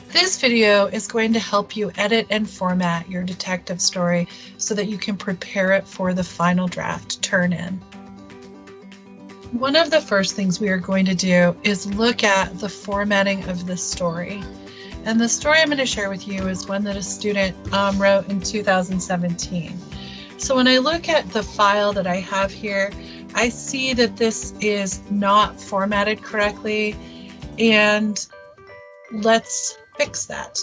This video is going to help you edit and format your detective story so that you can prepare it for the final draft turn-in. One of the first things we are going to do is look at the formatting of this story. And the story I'm going to share with you is one that a student wrote in 2017. So when I look at the file that I have here, I see that this is not formatted correctly, and let's fix that.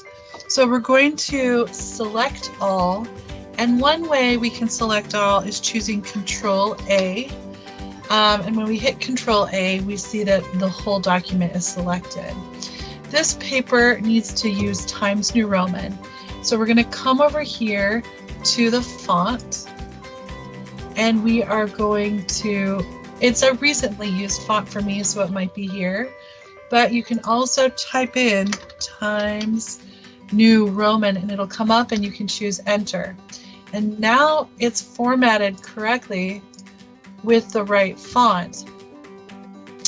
So we're going to select all, and one way we can select all is choosing Control A. And when we hit Control A, we see that the whole document is selected. This paper needs to use Times New Roman. So we're going to come over here to the font, and we are going to, it's a recently used font for me, so it might be here, but you can also type in Times New Roman and it'll come up and you can choose Enter. And now it's formatted correctly with the right font.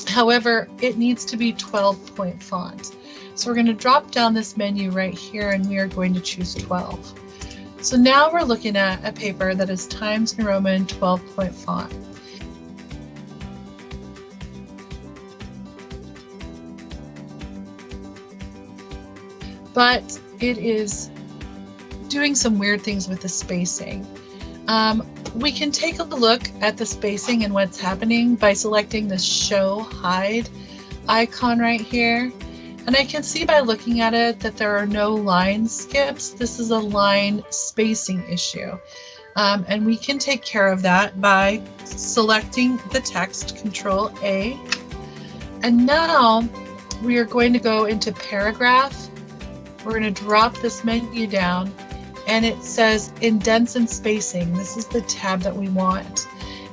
However, it needs to be 12-point font. So we're going to drop down this menu right here and we are going to choose 12. So now we're looking at a paper that is Times New Roman 12-point font. But it is doing some weird things with the spacing. We can take a look at the spacing and what's happening by selecting the Show Hide icon right here. And I can see by looking at it that there are no line skips. This is a line spacing issue. And we can take care of that by selecting the text, Control A. And now we are going to go into Paragraph. We're going to drop this menu down, and it says Indents and Spacing. This is the tab that we want.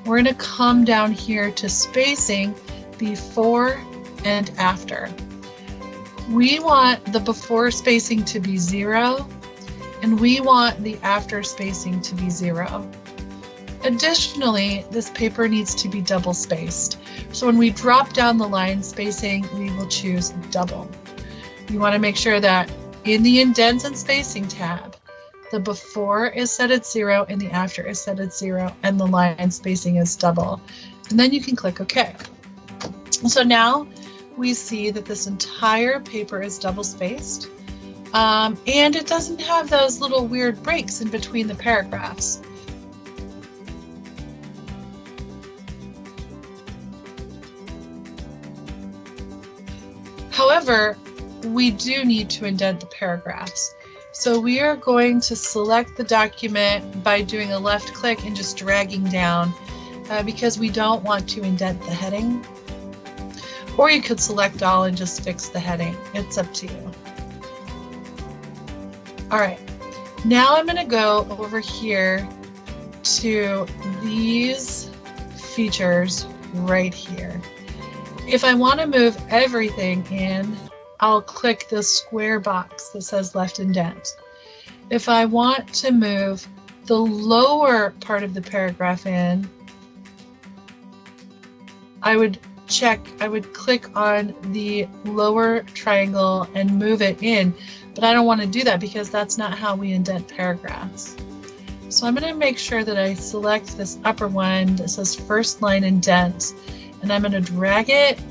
We're going to come down here to Spacing, Before and After. We want the before spacing to be 0, and we want the after spacing to be 0. Additionally, this paper needs to be double spaced. So when we drop down the line spacing, we will choose double. You want to make sure that in the Indents and Spacing tab, the before is set at 0 and the after is set at 0, and the line spacing is double. And then you can click OK. So now we see that this entire paper is double spaced, and it doesn't have those little weird breaks in between the paragraphs. However, we do need to indent the paragraphs. So we are going to select the document by doing a left click and just dragging down because we don't want to indent the heading. Or you could select all and just fix the heading. It's up to you. All right, now I'm going to go over here to these features right here. If I want to move everything in, I'll click the square box that says left indent. If I want to move the lower part of the paragraph in, I would click on the lower triangle and move it in, but I don't want to do that because that's not how we indent paragraphs. So I'm going to make sure that I select this upper one that says first line indent, and I'm going to drag it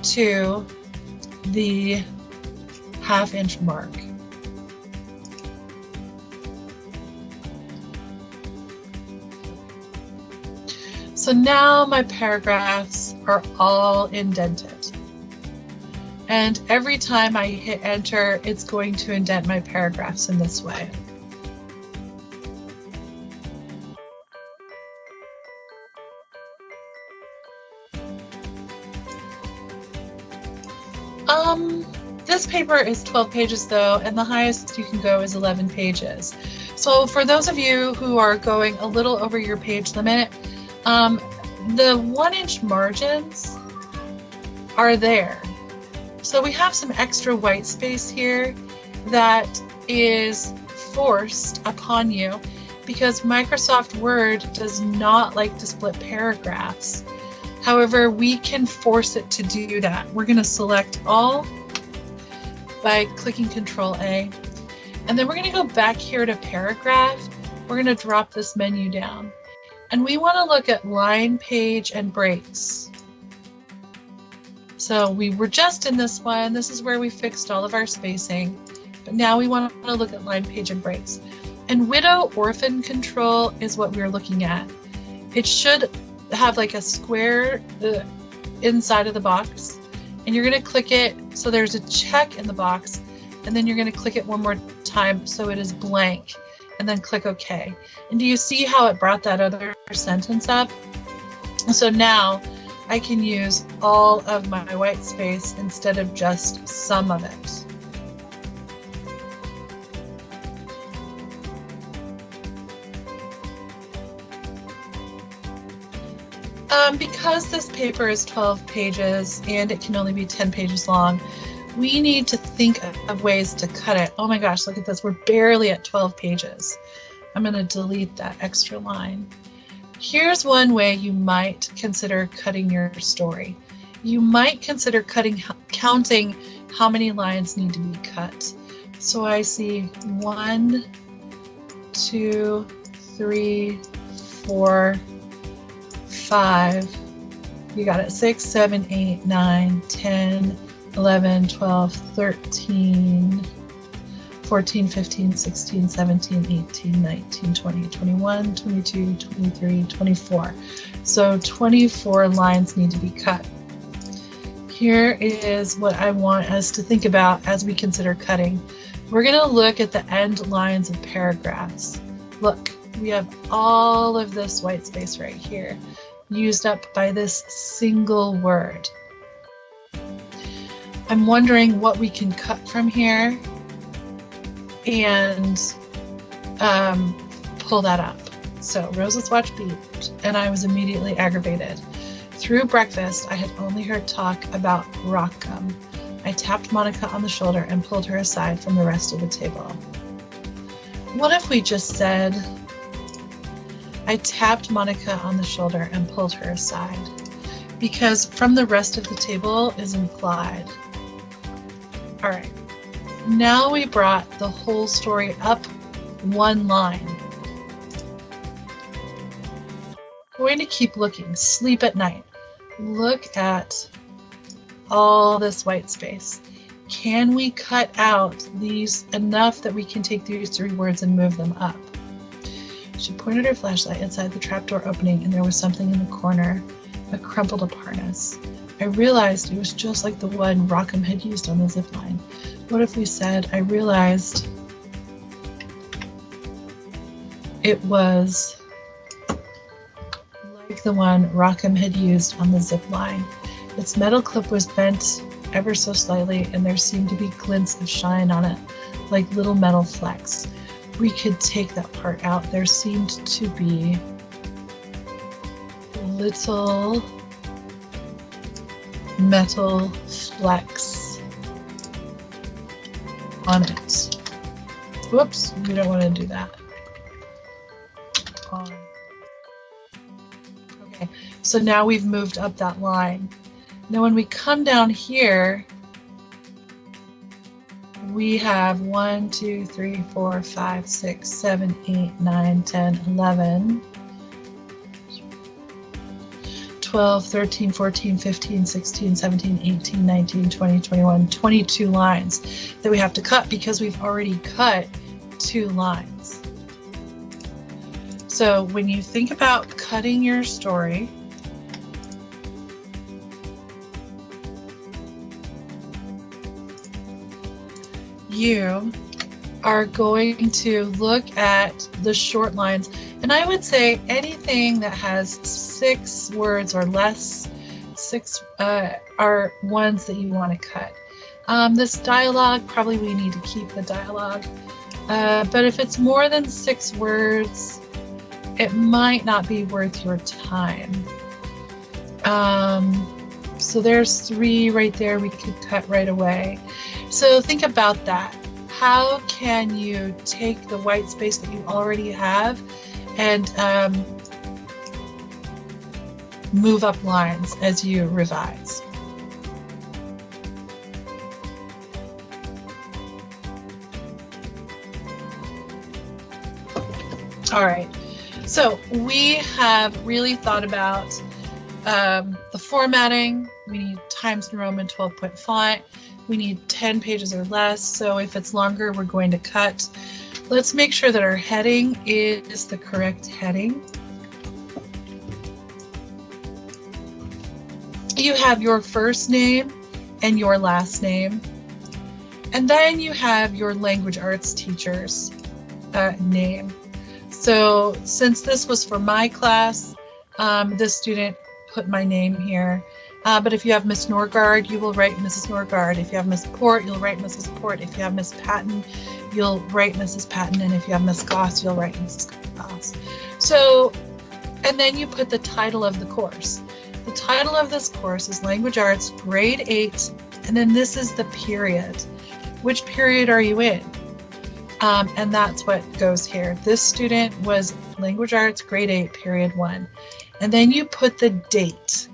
to the half-inch mark. So now my paragraphs are all indented. And every time I hit enter, it's going to indent my paragraphs in this way. This paper is 12 pages though, and the highest you can go is 11 pages. So for those of you who are going a little over your page limit, the 1-inch margins are there. So we have some extra white space here that is forced upon you because Microsoft Word does not like to split paragraphs. However, we can force it to do that. We're going to select all, by clicking Control A. And then we're going to go back here to paragraph. We're going to drop this menu down. And we want to look at line, page, and breaks. So we were just in this one. This is where we fixed all of our spacing. But now we want to look at line, page, and breaks. And widow orphan control is what we're looking at. It should have like a square inside of the box. And you're going to click it so there's a check in the box. And then you're going to click it one more time so it is blank. And then click OK. And do you see how it brought that other sentence up? So now I can use all of my white space instead of just some of it. Because this paper is 12 pages and it can only be 10 pages long, we need to think of ways to cut it. Oh my gosh, look at this. We're barely at 12 pages. I'm going to delete that extra line. Here's one way you might consider cutting your story. You might consider counting how many lines need to be cut. So I see 1, 2, 3, 4, 5. You got it. 6, 7, 8, 9, 10, 11, 12, 13, 14, 15, 16, 17, 18, 19, 20, 21, 22, 23, 24. So 24 lines need to be cut. Here is what I want us to think about as we consider cutting. We're going to look at the end lines of paragraphs. Look, we have all of this white space right here, used up by this single word. I'm wondering what we can cut from here and pull that up. So Rose's watch beeped, and I was immediately aggravated. Through breakfast, I had only heard talk about rock gum. I tapped Monica on the shoulder and pulled her aside from the rest of the table. What if we just said, I tapped Monica on the shoulder and pulled her aside? Because from the rest of the table is implied. All right, now we brought the whole story up one line. We're going to keep looking. Sleep at night. Look at all this white space. Can we cut out these enough that we can take these 3 words and move them up? She pointed her flashlight inside the trapdoor opening, and there was something in the corner, a crumpled up harness. I realized it was just like the one Rockham had used on the zip line. What if we said, I realized it was like the one Rockham had used on the zip line. Its metal clip was bent ever so slightly, and there seemed to be glints of shine on it, like little metal flecks. We could take that part out. There seemed to be little metal flecks on it. Whoops, we don't want to do that. Okay, so now we've moved up that line. Now when we come down here, we have 1, 2, 3, 4, 5, 6, 7, 8, 9, 10, 11, 12, 13, 14, 15, 16, 17, 18, 19, 20, 21, 22 lines that we have to cut because we've already cut 2 lines. So when you think about cutting your story, you are going to look at the short lines, and I would say anything that has 6 words or less, 6 are ones that you want to cut. This dialogue, probably we need to keep the dialogue, but if it's more than 6 words, it might not be worth your time. So there's 3 right there we could cut right away. So think about that. How can you take the white space that you already have and move up lines as you revise? All right. So we have really thought about the formatting. We need Times New Roman 12-point font. We need 10 pages or less. So if it's longer, we're going to cut. Let's make sure that our heading is the correct heading. You have your first name and your last name. And then you have your language arts teacher's name. So since this was for my class, this student put my name here. But if you have Miss Norgard, you will write Mrs. Norgard. If you have Miss Port, you'll write Mrs. Port. If you have Miss Patton, you'll write Mrs. Patton. And if you have Miss Goss, you'll write Mrs. Goss. So, and then you put the title of the course. The title of this course is Language Arts, Grade 8, and then this is the period. Which period are you in? And that's what goes here. This student was Language Arts, Grade 8, Period 1. And then you put the date.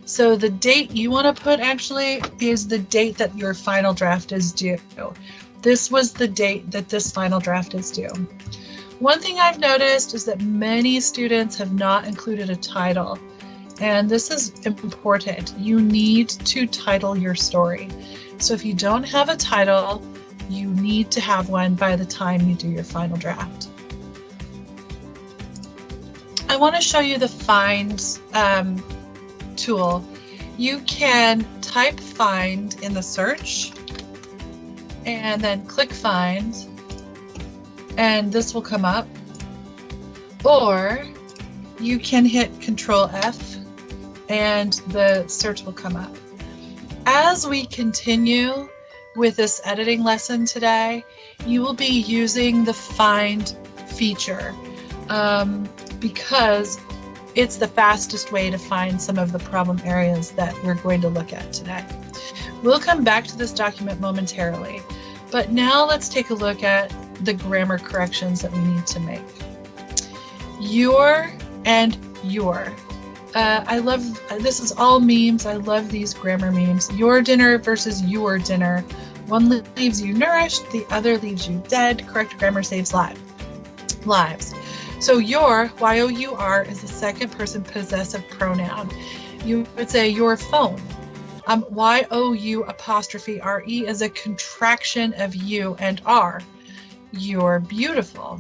So the date you want to put actually is the date that your final draft is due. This was the date that this final draft is due. One thing I've noticed is that many students have not included a title. And this is important. You need to title your story. So if you don't have a title, you need to have one by the time you do your final draft. I want to show you the find tool. You can type find in the search and then click find, and this will come up. Or you can hit Control F and the search will come up. As we continue with this editing lesson today, you will be using the find feature because it's the fastest way to find some of the problem areas that we're going to look at today. We'll come back to this document momentarily, but now let's take a look at the grammar corrections that we need to make. Your and your. I love, this is all memes. I love these grammar memes. Your dinner versus your dinner. One leaves you nourished, the other leaves you dead. Correct grammar saves lives. So your, Y-O-U-R, is the second person possessive pronoun. You would say your phone. Y-O-U apostrophe R-E is a contraction of you and R. You're beautiful.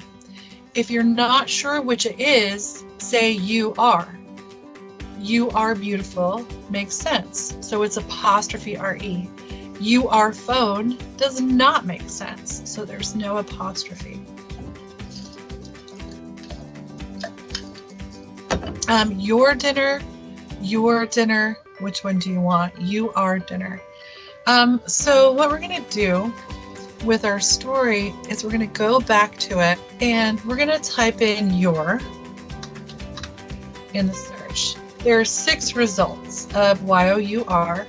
If you're not sure which it is, say you are. You are beautiful makes sense. So it's apostrophe R-E. You are phone does not make sense. So there's no apostrophe. Your dinner, which one do you want? You are dinner. So what we're going to do with our story is we're going to go back to it and we're going to type in your in the search. There are 6 results of Y-O-U-R,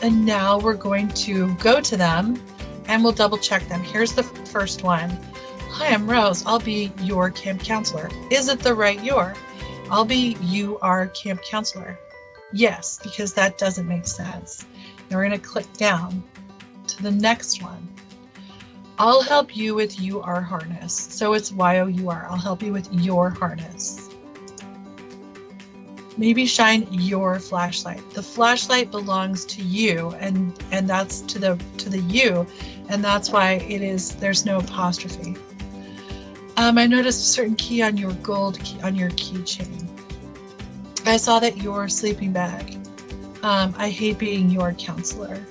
and now we're going to go to them and we'll double check them. Here's the first one. Hi, I'm Rose. I'll be your camp counselor. Is it the right your? I'll be you are camp counselor. Yes, because that doesn't make sense. Now we're going to click down to the next one. I'll help you with you are harness. So it's Y-O-U-R. I'll help you with your harness. Maybe shine your flashlight. The flashlight belongs to you, and that's to the you, and that's why there's no apostrophe. I noticed a certain key on your gold key on your keychain. I saw that your sleeping bag. I hate being your counselor.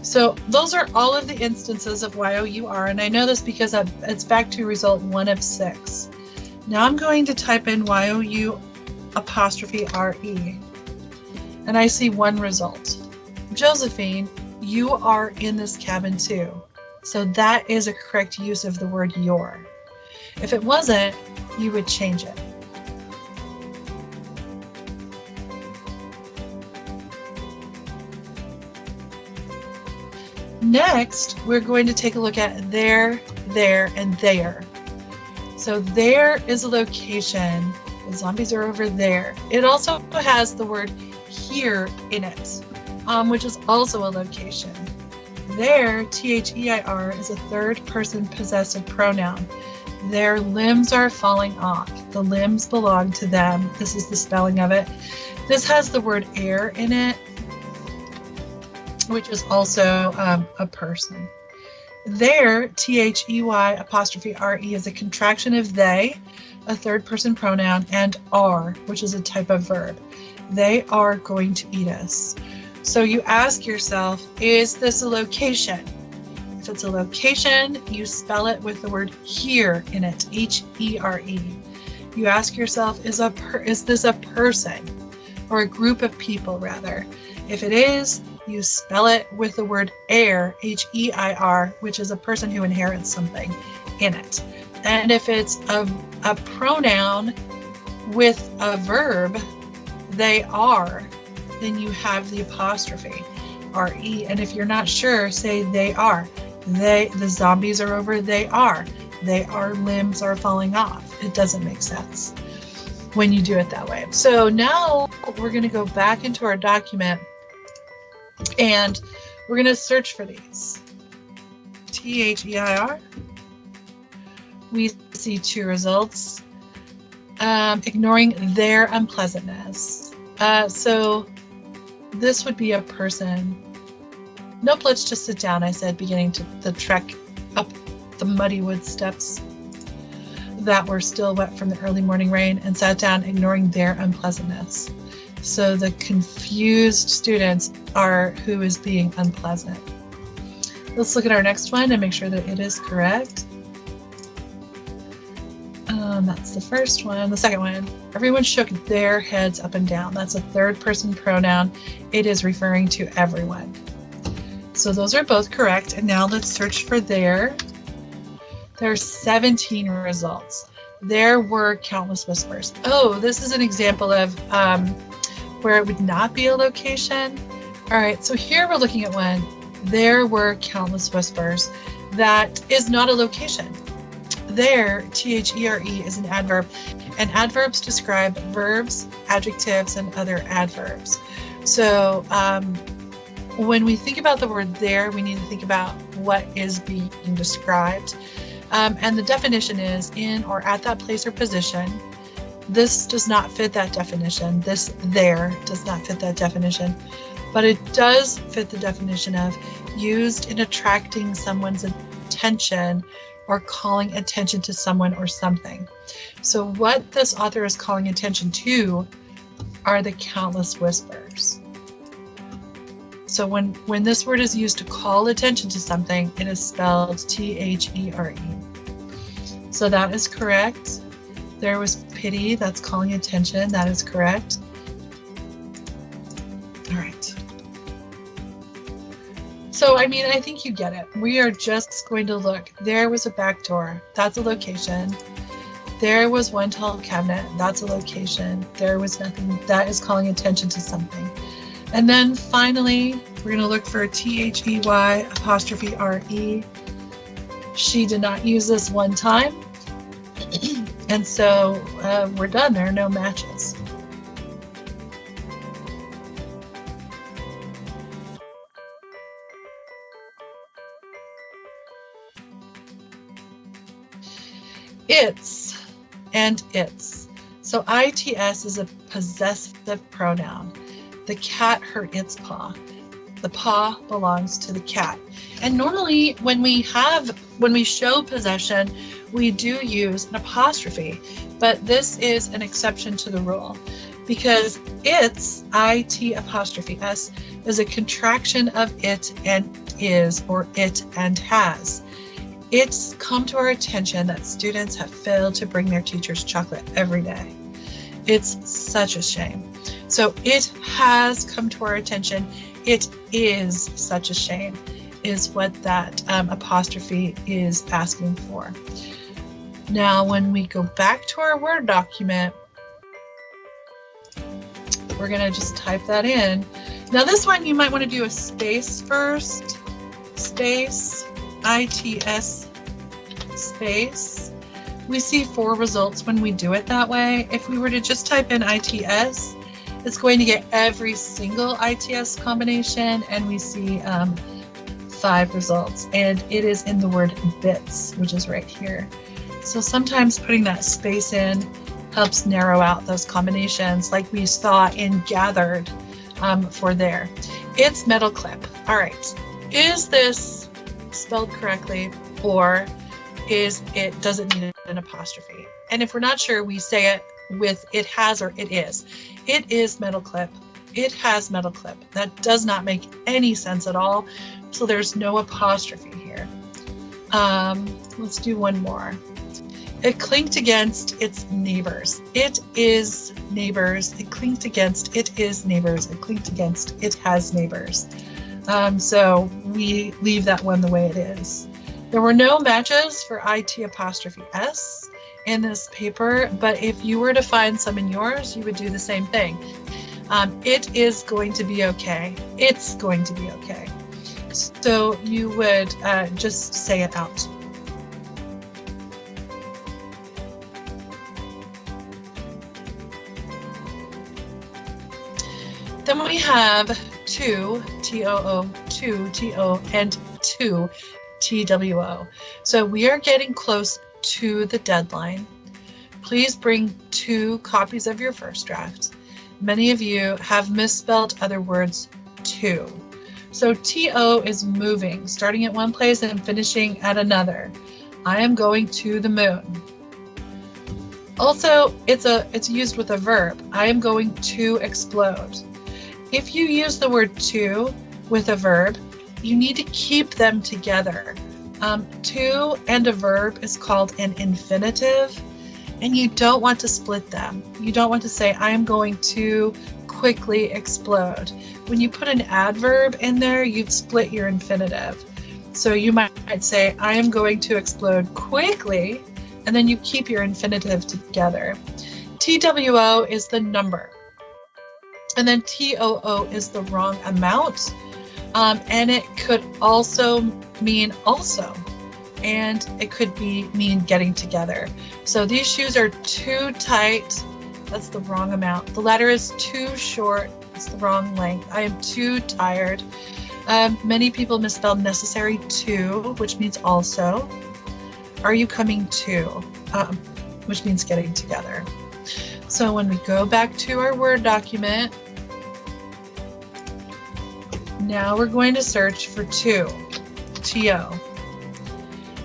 So those are all of the instances of Y-O-U-R, and I know this because it's back to result 1 of 6. Now I'm going to type in Y-O-U apostrophe R-E, and I see 1 result. Josephine, you are in this cabin too. So that is a correct use of the word your. If it wasn't, you would change it. Next, we're going to take a look at there, and there. So there is a location. The zombies are over there. It also has the word here in it, which is also a location. Their, T-H-E-I-R, is a third person possessive pronoun. Their limbs are falling off. The limbs belong to them. This is the spelling of it. This has the word air in it, which is also a person. Their, T-H-E-Y apostrophe R-E, is a contraction of they, a third person pronoun, and are, which is a type of verb. They are going to eat us. So you ask yourself, is this a location? If it's a location, you spell it with the word here in it, H-E-R-E. You ask yourself, is this a person, or a group of people rather? If it is, you spell it with the word heir, H-E-I-R, which is a person who inherits something in it. And if it's a pronoun with a verb, they are, then you have the apostrophe, R-E. And if you're not sure, say they are. The zombies are over, they are. They are, limbs are falling off. It doesn't make sense when you do it that way. So now we're going to go back into our document and we're going to search for these. T-H-E-I-R. We see two results. Ignoring their unpleasantness. So this would be a person. Nope, let's just sit down, I said, beginning the trek up the muddy wood steps that were still wet from the early morning rain, and sat down, ignoring their unpleasantness. So the confused students are who is being unpleasant. Let's look at our next one and make sure that it is correct. That's the first one. The second one, everyone shook their heads up and down. That's a third person pronoun. It is referring to everyone. So those are both correct. And now let's search for their. There are 17 results. There were countless whispers. Oh, this is an example of where it would not be a location. All right, so here we're looking at one. There were countless whispers. That is not a location. There, T-H-E-R-E, is an adverb, and adverbs describe verbs, adjectives, and other adverbs. So when we think about the word there, we need to think about what is being described. And the definition is in or at that place or position. This does not fit that definition. This there does not fit that definition. But it does fit the definition of used in attracting someone's attention or calling attention to someone or something. So what this author is calling attention to are the countless whispers. So when this word is used to call attention to something, it is spelled T-H-E-R-E. So that is correct. There was pity, that's calling attention, that is correct. All right. So, I mean, I think you get it. We are just going to look. There was a back door. That's a location. There was one tall cabinet. That's a location. There was nothing. That is calling attention to something. And then finally, we're going to look for T-H-E-Y apostrophe R-E. She did not use this one time. And so we're done. There are no matches. Its and its. So its is a possessive pronoun. The cat hurt its paw. The paw belongs to the cat. And normally when we show possession, we do use an apostrophe, but this is an exception to the rule because its, it apostrophe s, is a contraction of it and is, or it and has. It's come to our attention that students have failed to bring their teachers chocolate every day. It's such a shame. So it has come to our attention. It is such a shame is what that apostrophe is asking for. Now, when we go back to our Word document, we're going to just type that in. Now, this one you might want to do a space first. Space, ITS, space. We see 4 results when we do it that way. If we were to just type in ITS, it's going to get every single ITS combination, and we see 5 results, and it is in the word bits, which is right here. So sometimes putting that space in helps narrow out those combinations like we saw in gathered for there. It's metal clip. All right. Is this spelled correctly, or does it need an apostrophe? And if we're not sure, we say it with it has or it is. It is metal clip. It has metal clip. That does not make any sense at all. So there's no apostrophe here. Let's do one more. It clinked against its neighbors. It is neighbors. It clinked against. It is neighbors. It clinked against. It has neighbors. So we leave that one the way it is. There were no matches for IT apostrophe S in this paper, but if you were to find some in yours, you would do the same thing. It is going to be okay. It's going to be okay. So you would just say it out. Then we have two, T-O-O, two, T-O, and two, T-W-O. So we are getting close to the deadline. Please bring 2 copies of your first draft. Many of you have misspelled other words too. So T-O is moving, starting at one place and finishing at another. I am going to the moon. Also, it's used with a verb. I am going to explode. If you use the word to with a verb, you need to keep them together. To and a verb is called an infinitive, and you don't want to split them. You don't want to say, I am going to quickly explode. When you put an adverb in there, you've split your infinitive. So you might say, I am going to explode quickly, and then you keep your infinitive together. TWO is the number. And then TOO is the wrong amount. And it could also mean also. And it could mean getting together. So these shoes are too tight. That's the wrong amount. The letter is too short. It's the wrong length. I am too tired. Many people misspell necessary to, which means also. Are you coming to? Which means getting together. So when we go back to our Word document, now we're going to search for to, T-O.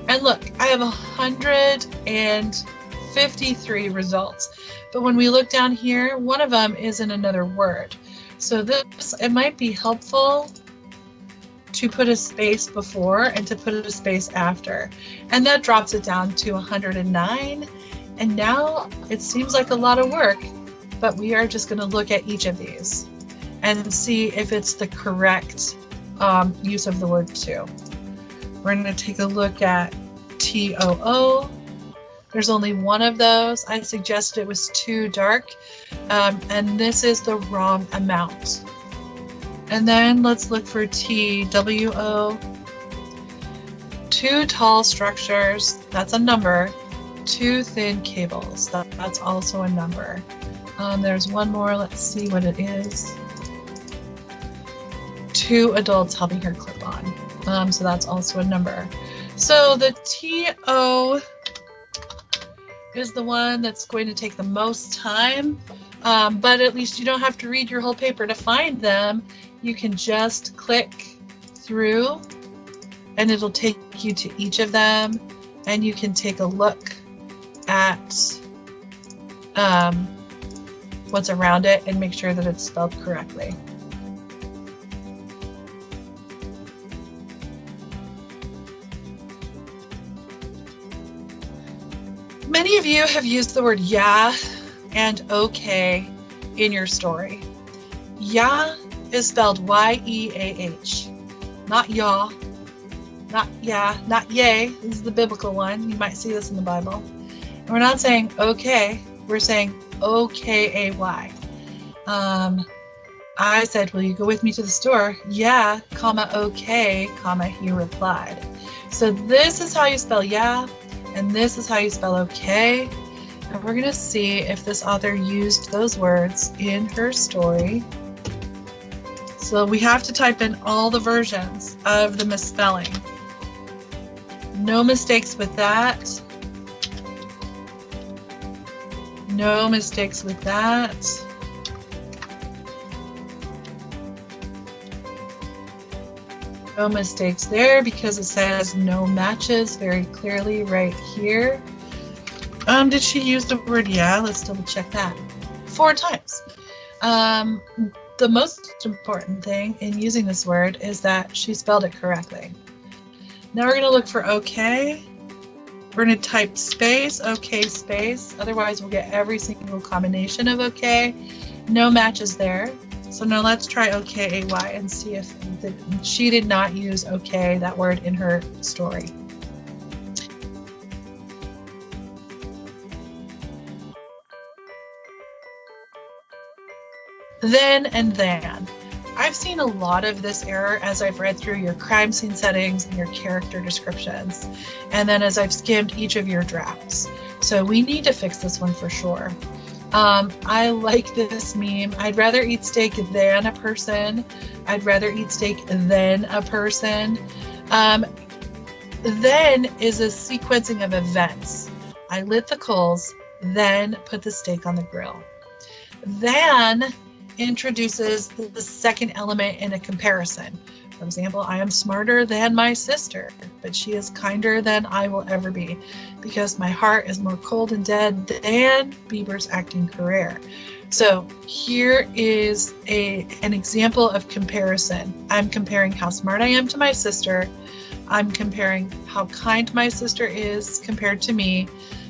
And look, I have 153 results. But when we look down here, one of them is in another word. So it might be helpful to put a space before and to put a space after. And that drops it down to 109. And now it seems like a lot of work, but we are just going to look at each of these and see if it's the correct use of the word to. We're going to take a look at TOO. There's only one of those. I suggested it was too dark, and this is the wrong amount. And then let's look for TWO. 2 tall structures, that's a number. 2 thin cables, that's also a number. There's one more, let's see what it is. 2 adults helping her clip on. So that's also a number. So the TO is the one that's going to take the most time, but at least you don't have to read your whole paper to find them. You can just click through and it'll take you to each of them, and you can take a look at what's around it and make sure that it's spelled correctly. Many of you have used the word yeah and okay in your story. Yeah is spelled Y-E-A-H, not yaw, not yeah, not yay. This is the biblical one. You might see this in the Bible. And we're not saying okay, we're saying O-K-A-Y. I said, will you go with me to the store? Yeah, comma, okay, comma, he replied. So this is how you spell yeah, and this is how you spell okay. And we're going to see if this author used those words in her story. So we have to type in all the versions of the misspelling. No mistakes with that. No mistakes with that. No mistakes there because it says no matches very clearly right here. Did she use the word yeah? Let's double check that. 4 times. The most important thing in using this word is that she spelled it correctly. Now we're going to look for okay. We're going to type space, okay, space. Otherwise, we'll get every single combination of okay. No matches there. So now let's try okay, AY, and see if she did not use okay, that word, in her story. Then and than. I've seen a lot of this error as I've read through your crime scene settings and your character descriptions, and then as I've skimmed each of your drafts. So we need to fix this one for sure. I like this meme. I'd rather eat steak than a person. I'd rather eat steak than a person. Then is a sequencing of events. I lit the coals, then put the steak on the grill. Then introduces the second element in a comparison. For example, I am smarter than my sister, but she is kinder than I will ever be, because my heart is more cold and dead than Bieber's acting career. So here is an example of comparison. I'm comparing how smart I am to my sister. I'm comparing how kind my sister is compared to me.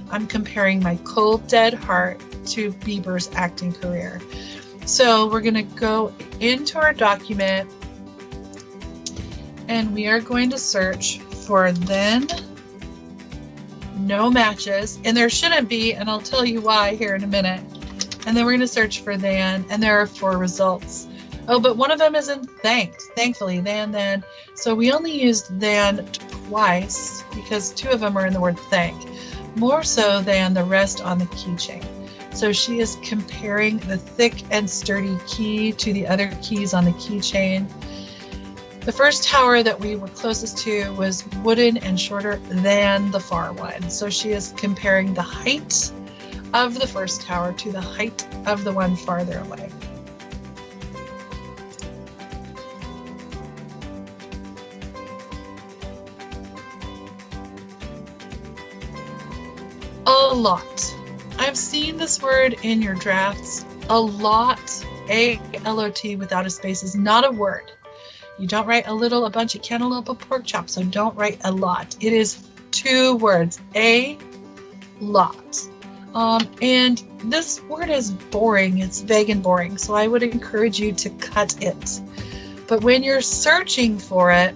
I'm comparing my cold, dead heart to Bieber's acting career. So we're going to go into our document and we are going to search for then, no matches, and there shouldn't be, and I'll tell you why here in a minute. And then we're going to search for then, and there are 4 results. Oh, but one of them isn't thanked, thankfully, then. So we only used then twice because 2 of them are in the word thank, more so than the rest on the keychain. So she is comparing the thick and sturdy key to the other keys on the keychain. The first tower that we were closest to was wooden and shorter than the far one. So she is comparing the height of the first tower to the height of the one farther away. A lot. I've seen this word in your drafts a lot. A-L-O-T without a space is not a word. You don't write a little, a bunch of cantaloupe, a pork chop, so don't write a lot. It is 2 words, a lot. And this word is boring, it's vague and boring, so I would encourage you to cut it. But when you're searching for it,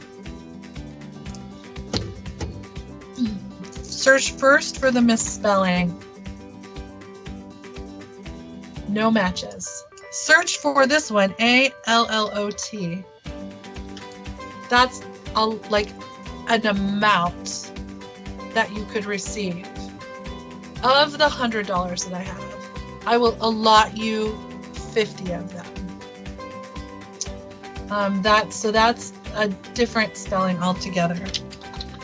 search first for the misspelling. No matches. Search for this one, A-L-L-O-T. That's like an amount that you could receive. Of the $100 that I have, I will allot you 50 of them. That's a different spelling altogether.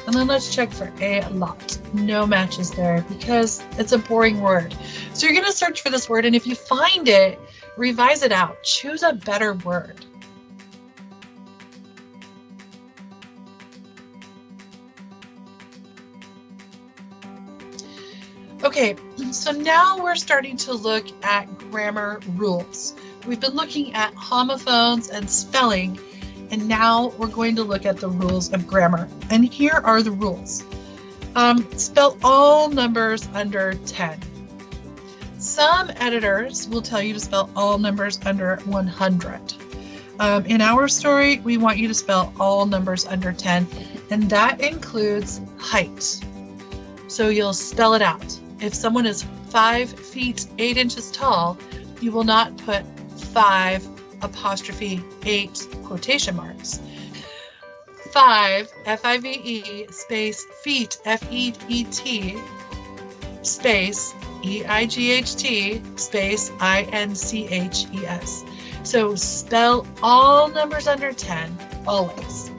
And then let's check for a lot. No matches there because it's a boring word. So you're going to search for this word, and if you find it, revise it out. Choose a better word. Okay, so now we're starting to look at grammar rules. We've been looking at homophones and spelling, and now we're going to look at the rules of grammar. And here are the rules. Spell all numbers under 10. Some editors will tell you to spell all numbers under 100. In our story, we want you to spell all numbers under 10, and that includes height. So you'll spell it out. If someone is 5 feet 8 inches tall, you will not put 5'8" quotation marks. 5, F-I-V-E, space, feet, F-E-E-T, space, E-I-G-H-T, space, I-N-C-H-E-S. So spell all numbers under 10, always.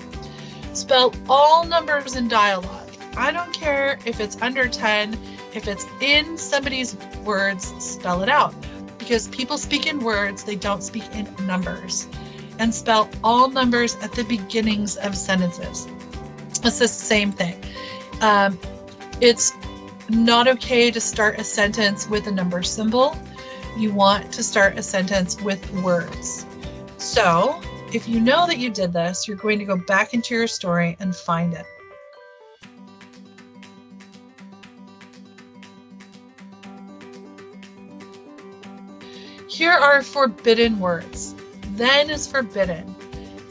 Spell all numbers in dialogue. I don't care if it's under 10, if it's in somebody's words, spell it out. Because people speak in words, they don't speak in numbers. And spell all numbers at the beginnings of sentences. It's the same thing. It's not okay to start a sentence with a number symbol. You want to start a sentence with words. So if you know that you did this, you're going to go back into your story and find it. Here are forbidden words. Then is forbidden.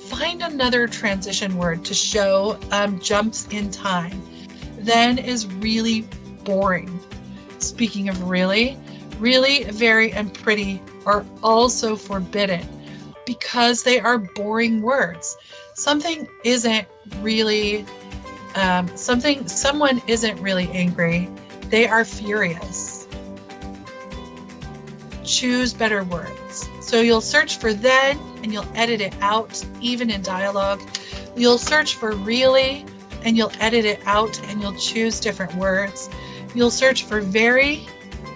Find another transition word to show jumps in time. Then is really boring. Speaking of really, very, and pretty are also forbidden because they are boring words. Something isn't really, someone isn't really angry. They are furious. Choose better words. So you'll search for then and you'll edit it out, even in dialogue. You'll search for really and you'll edit it out and you'll choose different words. You'll search for very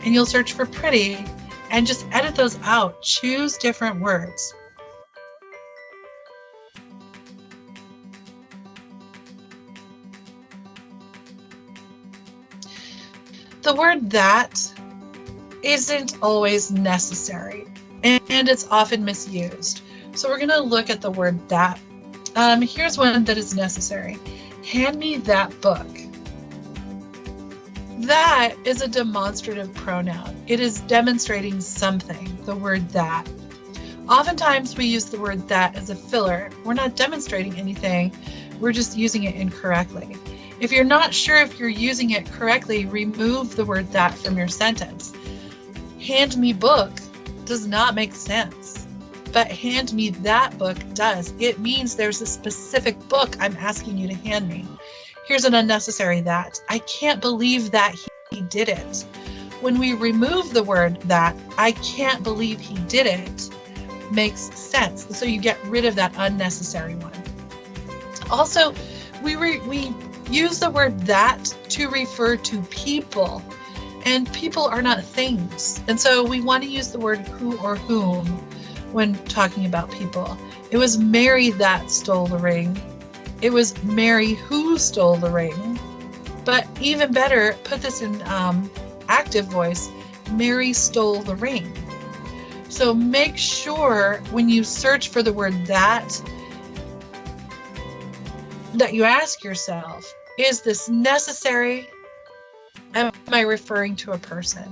and you'll search for pretty and just edit those out. Choose different words. The word that isn't always necessary and it's often misused. So we're going to look at the word that. Here's one that is necessary. Hand me that book. That is a demonstrative pronoun. It is demonstrating something, the word that. Oftentimes we use the word that as a filler. We're not demonstrating anything. We're just using it incorrectly. If you're not sure if you're using it correctly, remove the word that from your sentence. Hand me book does not make sense, but hand me that book does. It means there's a specific book I'm asking you to hand me. Here's an unnecessary that. I can't believe that he did it. When we remove the word that, I can't believe he did it, makes sense. So you get rid of that unnecessary one. Also, we use the word that to refer to people, and people are not things. And so we want to use the word who or whom when talking about people. It was Mary that stole the ring. It was Mary who stole the ring. But even better, put this in active voice. Mary stole the ring. So make sure when you search for the word that you ask yourself, is this necessary? Am I referring to a person?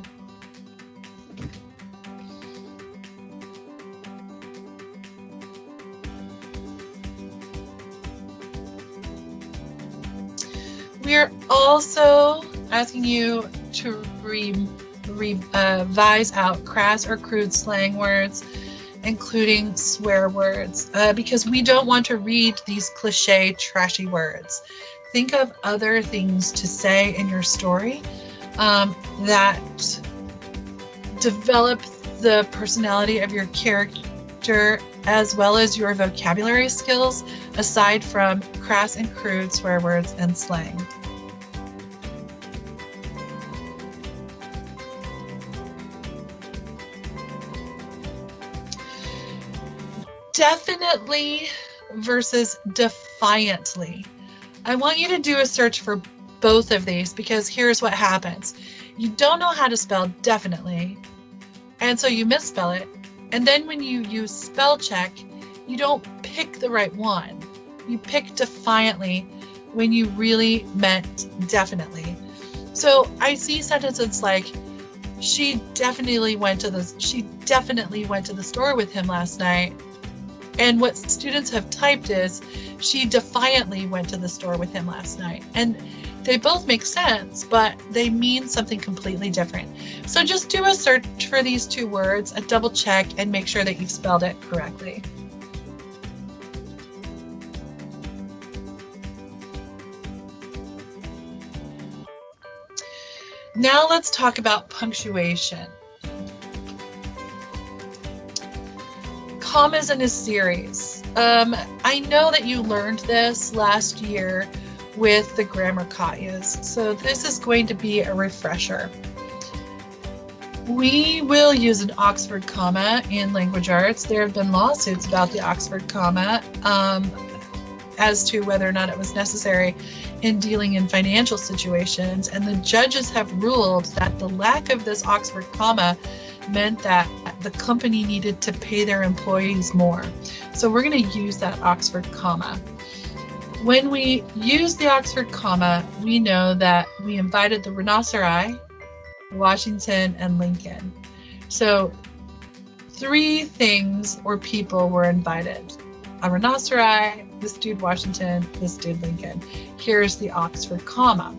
We are also asking you to revise out crass or crude slang words, including swear words, because we don't want to read these cliche, trashy words. Think of other things to say in your story that develop the personality of your character as well as your vocabulary skills, aside from crass and crude swear words and slang. Definitely versus defiantly. I want you to do a search for both of these because here's what happens. You don't know how to spell definitely, and so you misspell it. And then when you use spell check, you don't pick the right one. You pick defiantly when you really meant definitely. So I see sentences like, she definitely went to the store with him last night. And what students have typed is, she defiantly went to the store with him last night. And they both make sense, but they mean something completely different. So just do a search for these two words, a double check, and make sure that you've spelled it correctly. Now let's talk about punctuation. commas in a series. I know that you learned this last year with the grammar katyas, so this is going to be a refresher. We will use an Oxford comma in language arts. There have been lawsuits about the Oxford comma as to whether or not it was necessary in dealing in financial situations, and the judges have ruled that the lack of this Oxford comma meant that the company needed to pay their employees more. So we're going to use that Oxford comma. When we use the Oxford comma, we know that we invited the rhinoceri, Washington, and Lincoln. So 3 things or people were invited. A rhinoceri, this dude Washington, this dude Lincoln. Here's the Oxford comma.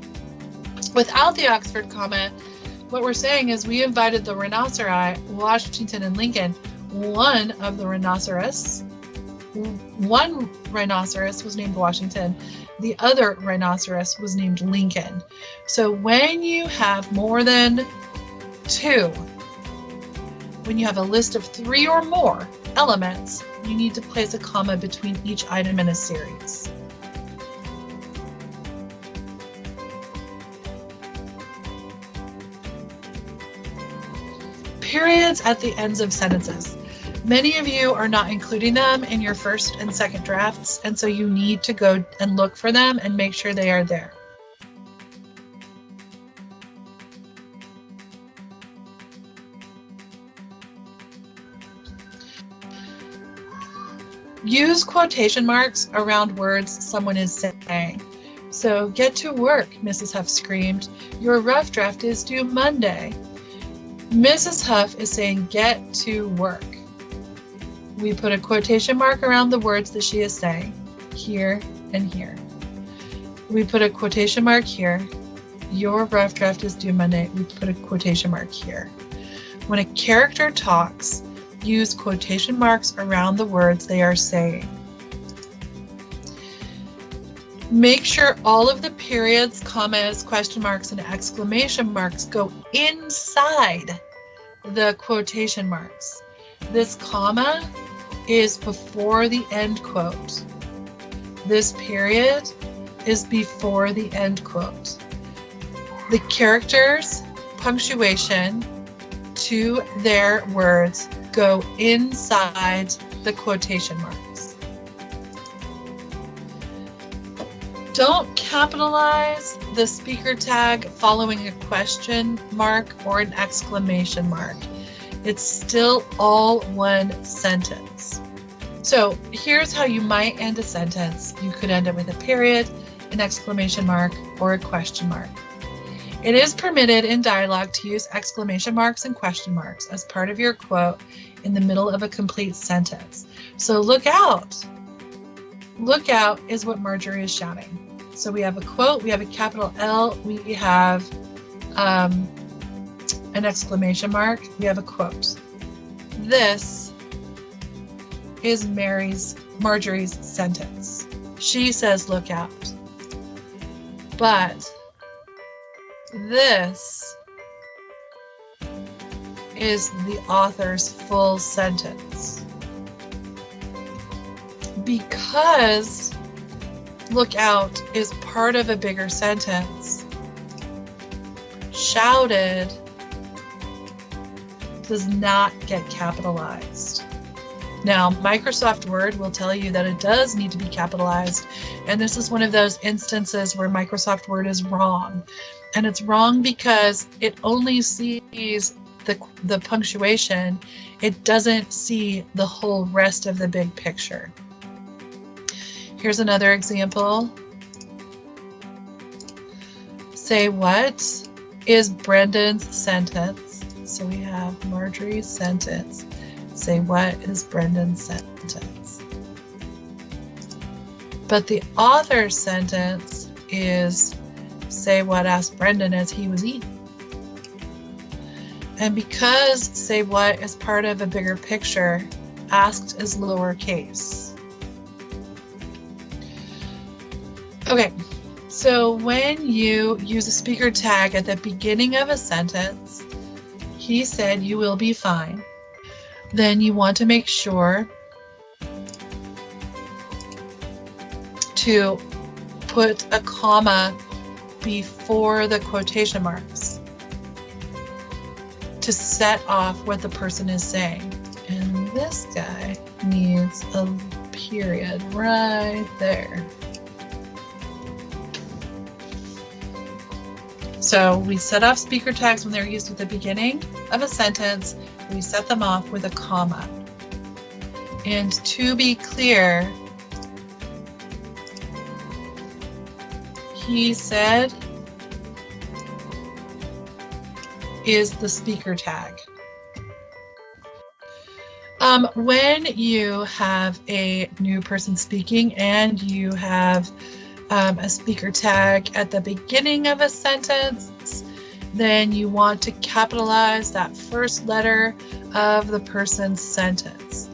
Without the Oxford comma, what we're saying is we invited the rhinoceri, Washington, and Lincoln. One rhinoceros was named Washington. The other rhinoceros was named Lincoln. So when you have more than 2, when you have a list of 3 or more elements, you need to place a comma between each item in a series. Periods at the ends of sentences. Many of you are not including them in your first and second drafts, and so you need to go and look for them and make sure they are there. Use quotation marks around words someone is saying. So, get to work, Mrs. Huff screamed. Your rough draft is due Monday. Mrs. Huff is saying, get to work. We put a quotation mark around the words that she is saying, here and here. We put a quotation mark here. Your rough draft is due Monday. We put a quotation mark here. When a character talks, use quotation marks around the words they are saying. Make sure all of the periods, commas, question marks, and exclamation marks go inside the quotation marks. This comma is before the end quote. This period is before the end quote. The characters, punctuation to their words go inside the quotation marks. Don't capitalize the speaker tag following a question mark or an exclamation mark. It's still all one sentence. So here's how you might end a sentence. You could end it with a period, an exclamation mark, or a question mark. It is permitted in dialogue to use exclamation marks and question marks as part of your quote in the middle of a complete sentence. So look out. Look out is what Marjorie is shouting. So we have a quote, we have a capital L, we have an exclamation mark, we have a quote. This is Marjorie's sentence. She says, look out. But this is the author's full sentence. Because look out is part of a bigger sentence, shouted does not get capitalized. Now, Microsoft Word will tell you that it does need to be capitalized, and this is one of those instances where Microsoft Word is wrong. And it's wrong because it only sees the punctuation. It doesn't see the whole rest of the big picture. Here's another example. Say what is Brendan's sentence? So we have Marjorie's sentence. Say what is Brendan's sentence? But the author's sentence is say what asked Brendan as he was eating. And because say what is part of a bigger picture, asked is lowercase. Okay, so when you use a speaker tag at the beginning of a sentence, he said you will be fine. Then you want to make sure to put a comma before the quotation marks to set off what the person is saying. And this guy needs a period right there. So we set off speaker tags when they're used at the beginning of a sentence. We set them off with a comma. And to be clear, he said is the speaker tag. When you have a new person speaking and you have a speaker tag at the beginning of a sentence, then you want to capitalize that first letter of the person's sentence.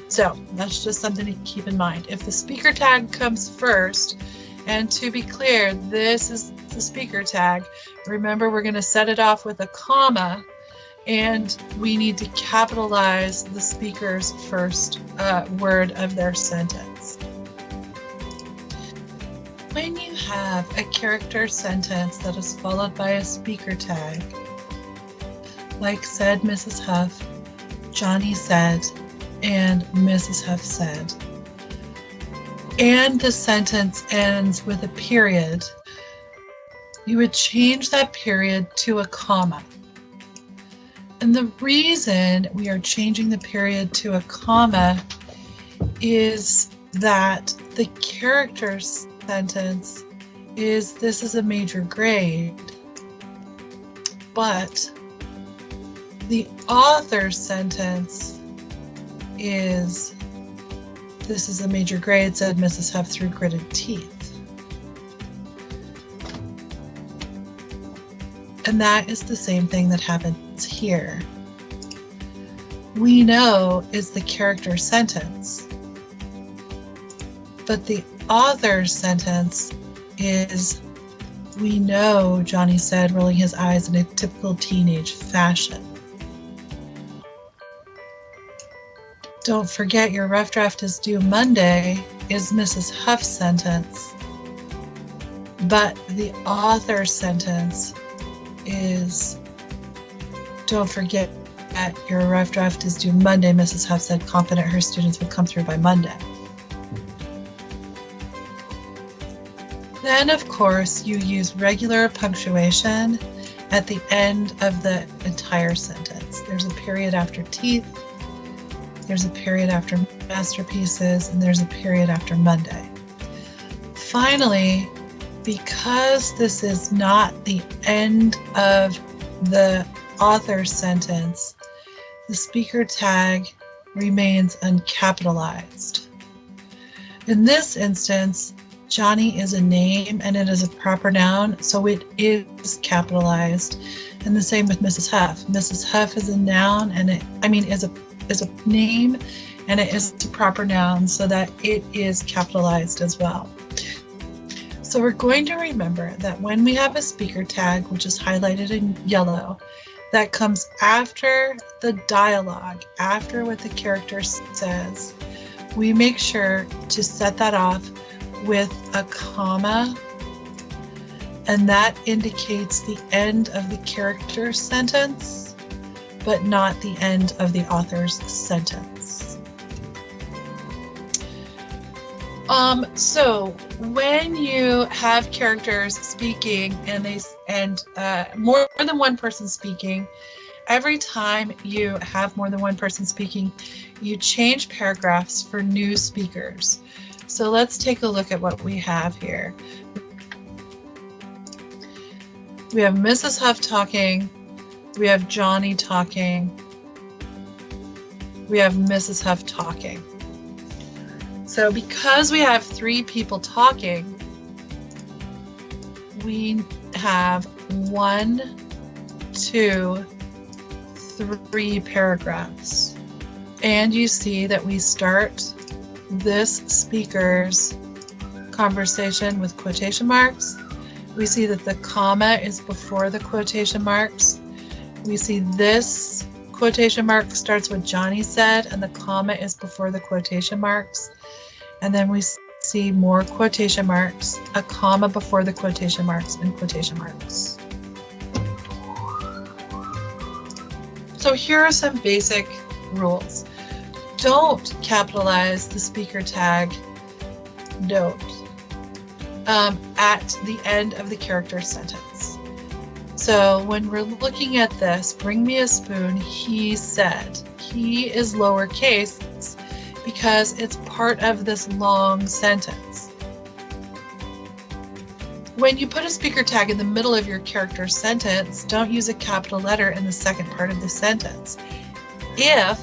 So that's just something to keep in mind. If the speaker tag comes first, and to be clear, this is the speaker tag, remember we're going to set it off with a comma, and we need to capitalize the speaker's first word of their sentence. When you have a character sentence that is followed by a speaker tag, like said Mrs. Huff, Johnny said, and Mrs. Huff said, and the sentence ends with a period, you would change that period to a comma. And the reason we are changing the period to a comma is that the character sentence is this is a major grade, but the author's sentence is this is a major grade, said Mrs. Huff through gritted teeth. And that is the same thing that happens here. We know is the character sentence, but the author's sentence is we know Johnny said, rolling his eyes in a typical teenage fashion. Don't forget your rough draft is due Monday is Mrs. Huff's sentence, but the author's sentence is don't forget that your rough draft is due Monday. Mrs. Huff said confident her students would come through by Monday. Then, of course, you use regular punctuation at the end of the entire sentence. There's a period after teeth, there's a period after masterpieces, and there's a period after Monday. Finally, because this is not the end of the author's sentence, the speaker tag remains uncapitalized. In this instance, Johnny is a name and it is a proper noun, so it is capitalized. And the same with Mrs. Huff. Mrs. Huff is a noun and is a name and it is a proper noun, so that it is capitalized as well. So we're going to remember that when we have a speaker tag, which is highlighted in yellow, that comes after the dialogue, after what the character says, we make sure to set that off with a comma, and that indicates the end of the character sentence, but not the end of the author's sentence. So when you have characters speaking and more than one person speaking, every time you have more than one person speaking, you change paragraphs for new speakers. So let's take a look at what we have here. We have Mrs. Huff talking, we have Johnny talking, we have Mrs. Huff talking. So because we have three people talking, we have 1, 2, 3 paragraphs. And you see that we start this speaker's conversation with quotation marks. We see that the comma is before the quotation marks. We see this quotation mark starts with Johnny said, and the comma is before the quotation marks. And then we see more quotation marks, a comma before the quotation marks, and quotation marks. So here are some basic rules. Don't capitalize the speaker tag note at the end of the character sentence. So when we're looking at this, bring me a spoon, he said. He is lowercase because it's part of this long sentence. When you put a speaker tag in the middle of your character sentence, don't use a capital letter in the second part of the sentence. If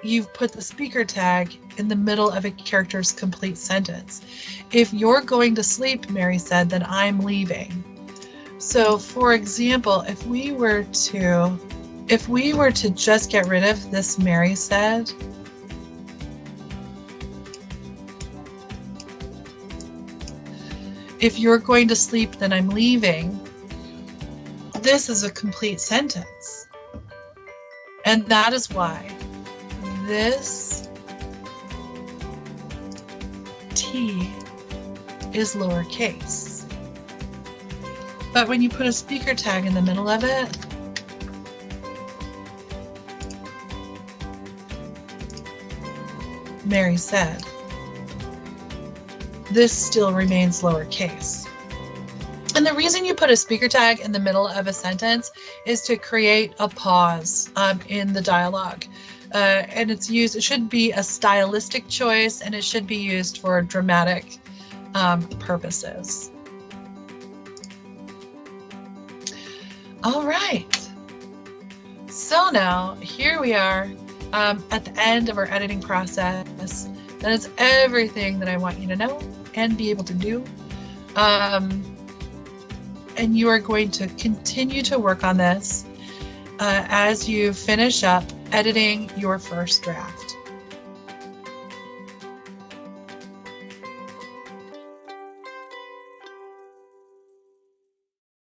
you've put the speaker tag in the middle of a character's complete sentence. If you're going to sleep, Mary said, then I'm leaving. So for example, if we were to just get rid of this Mary said, if you're going to sleep, then I'm leaving, this is a complete sentence. And that is why this T is lowercase. But when you put a speaker tag in the middle of it, Mary said, this still remains lowercase. And the reason you put a speaker tag in the middle of a sentence is to create a pause in the dialogue. And it's used, it should be a stylistic choice, and it should be used for dramatic purposes. All right. So now here we are at the end of our editing process. That is everything that I want you to know and be able to do. And you are going to continue to work on this as you finish up editing your first draft.